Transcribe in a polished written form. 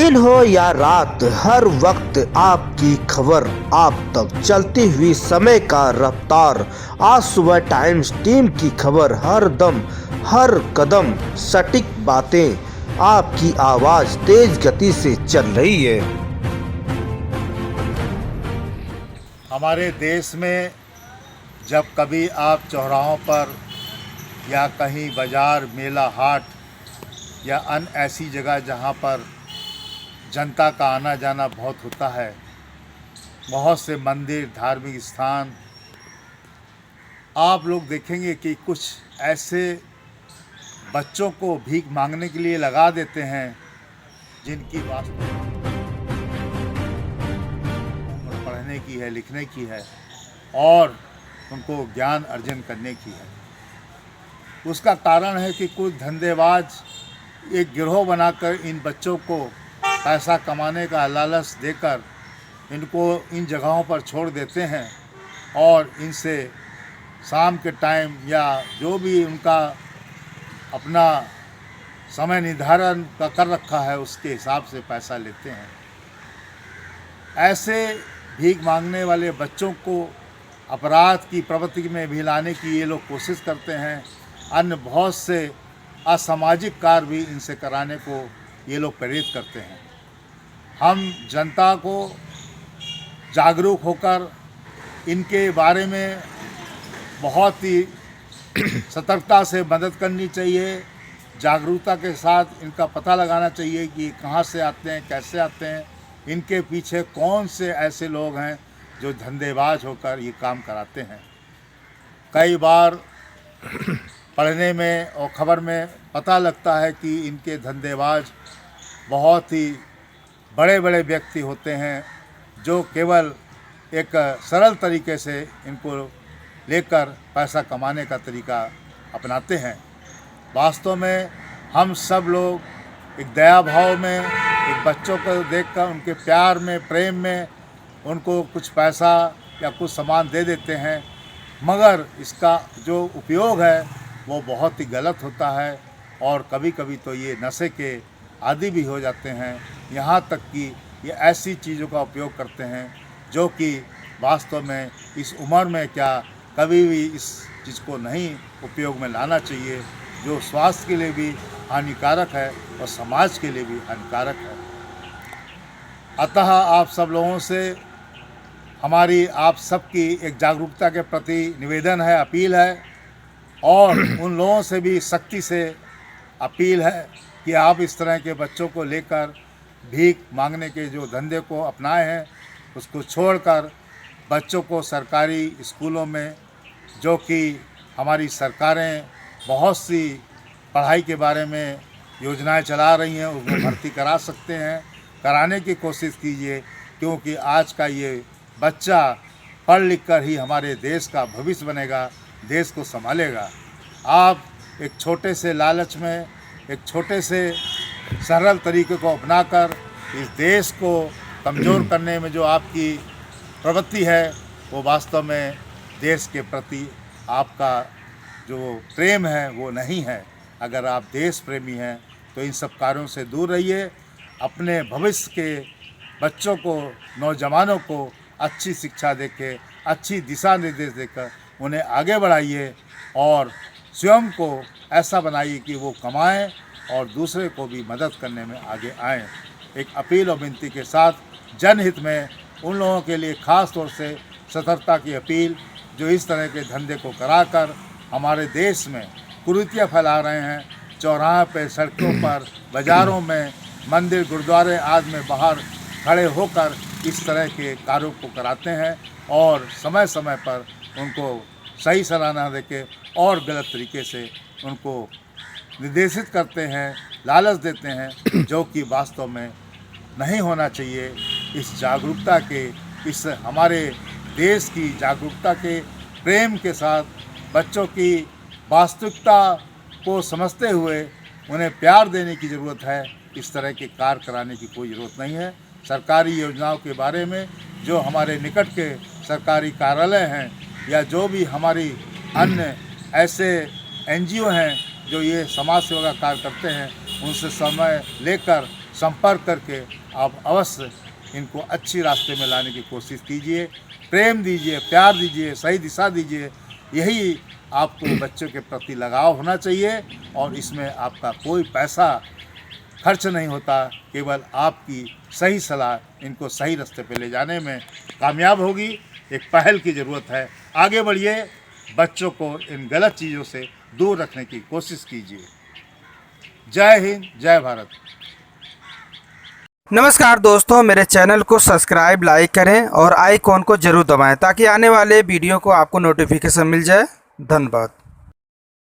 दिन हो या रात, हर वक्त आपकी खबर आप तक, चलती हुई समय का रफ्तार। आज सुबह टाइम्स टीम की खबर, हर दम हर कदम सटीक बातें, आपकी आवाज तेज गति से चल रही है। हमारे देश में जब कभी आप चौराहों पर या कहीं बाजार, मेला, हाट या अन्य ऐसी जगह जहां पर जनता का आना जाना बहुत होता है, बहुत से मंदिर, धार्मिक स्थान, आप लोग देखेंगे कि कुछ ऐसे बच्चों को भीख मांगने के लिए लगा देते हैं जिनकी वास्तव उम्र पढ़ने की है, लिखने की है और उनको ज्ञान अर्जन करने की है। उसका कारण है कि कुछ धंधेबाज एक गिरोह बनाकर इन बच्चों को पैसा कमाने का लालच देकर इनको इन जगहों पर छोड़ देते हैं और इनसे शाम के टाइम या जो भी उनका अपना समय निर्धारण का कर रखा है उसके हिसाब से पैसा लेते हैं। ऐसे भीख मांगने वाले बच्चों को अपराध की प्रवृत्ति में भी लाने की ये लोग कोशिश करते हैं। अन्य बहुत से असामाजिक कार्य भी इनसे कराने को ये लोग प्रेरित करते हैं। हम जनता को जागरूक होकर इनके बारे में बहुत ही सतर्कता से मदद करनी चाहिए। जागरूकता के साथ इनका पता लगाना चाहिए कि कहाँ से आते हैं, कैसे आते हैं, इनके पीछे कौन से ऐसे लोग हैं जो धंधेबाज होकर ये काम कराते हैं। कई बार पढ़ने में और खबर में पता लगता है कि इनके धंधेबाज बहुत ही बड़े बड़े व्यक्ति होते हैं जो केवल एक सरल तरीके से इनको लेकर पैसा कमाने का तरीका अपनाते हैं। वास्तव में हम सब लोग एक दया भाव में एक बच्चों को देखकर उनके प्यार में, प्रेम में उनको कुछ पैसा या कुछ सामान दे देते हैं, मगर इसका जो उपयोग है वो बहुत ही गलत होता है और कभी कभी तो ये नशे के आदी भी हो जाते हैं। यहाँ तक कि ये ऐसी चीज़ों का उपयोग करते हैं जो कि वास्तव में इस उम्र में क्या कभी भी इस चीज़ को नहीं उपयोग में लाना चाहिए, जो स्वास्थ्य के लिए भी हानिकारक है और समाज के लिए भी हानिकारक है। अतः आप सब लोगों से हमारी आप सबकी एक जागरूकता के प्रति निवेदन है, अपील है और उन लोगों से भी सख्ती से अपील है कि आप इस तरह के बच्चों को लेकर भीख मांगने के जो धंधे को अपनाए हैं उसको छोड़कर बच्चों को सरकारी स्कूलों में, जो कि हमारी सरकारें बहुत सी पढ़ाई के बारे में योजनाएं चला रही हैं, उसमें भर्ती करा सकते हैं। कराने की कोशिश कीजिए, क्योंकि आज का ये बच्चा पढ़ लिख कर ही हमारे देश का भविष्य बनेगा, देश को संभालेगा। आप एक छोटे से लालच में, एक छोटे से सरल तरीके को अपनाकर इस देश को कमज़ोर करने में जो आपकी प्रवृत्ति है वो वास्तव में देश के प्रति आपका जो प्रेम है वो नहीं है। अगर आप देश प्रेमी हैं तो इन सब कार्यों से दूर रहिए। अपने भविष्य के बच्चों को, नौजवानों को अच्छी शिक्षा देके, अच्छी दिशा निर्देश देकर उन्हें आगे बढ़ाइए और स्वयं को ऐसा बनाइए कि वो कमाएं और दूसरे को भी मदद करने में आगे आएं। एक अपील और विनती के साथ जनहित में उन लोगों के लिए ख़ास तौर से सतर्कता की अपील जो इस तरह के धंधे को कराकर हमारे देश में कुरीतियाँ फैला रहे हैं। चौराहे पर, सड़कों पर, बाज़ारों में, मंदिर, गुरुद्वारे आदि में बाहर खड़े होकर इस तरह के कार्यों को कराते हैं और समय समय पर उनको सही सलाह न देके और गलत तरीके से उनको निर्देशित करते हैं, लालच देते हैं, जो कि वास्तव में नहीं होना चाहिए। इस जागरूकता के, इस हमारे देश की जागरूकता के प्रेम के साथ बच्चों की वास्तविकता को समझते हुए उन्हें प्यार देने की ज़रूरत है। इस तरह के कार्य कराने की कोई ज़रूरत नहीं है। सरकारी योजनाओं के बारे में जो हमारे निकट के सरकारी कार्यालय हैं या जो भी हमारी अन्य ऐसे NGO हैं जो ये समाज सेवा का कार्य करते हैं, उनसे समय लेकर संपर्क करके आप अवश्य इनको अच्छी रास्ते में लाने की कोशिश कीजिए। प्रेम दीजिए, प्यार दीजिए, सही दिशा दीजिए। यही आपको बच्चों के प्रति लगाव होना चाहिए और इसमें आपका कोई पैसा खर्च नहीं होता, केवल आपकी सही सलाह इनको सही रास्ते पे ले जाने में कामयाब होगी। एक पहल की ज़रूरत है। आगे बढ़िए, बच्चों को इन गलत चीज़ों से दूर रखने की कोशिश कीजिए। जय हिंद, जय भारत। नमस्कार दोस्तों, मेरे चैनल को सब्सक्राइब, लाइक करें और आइकॉन को जरूर दबाएं ताकि आने वाले वीडियो को आपको नोटिफिकेशन मिल जाए। धन्यवाद।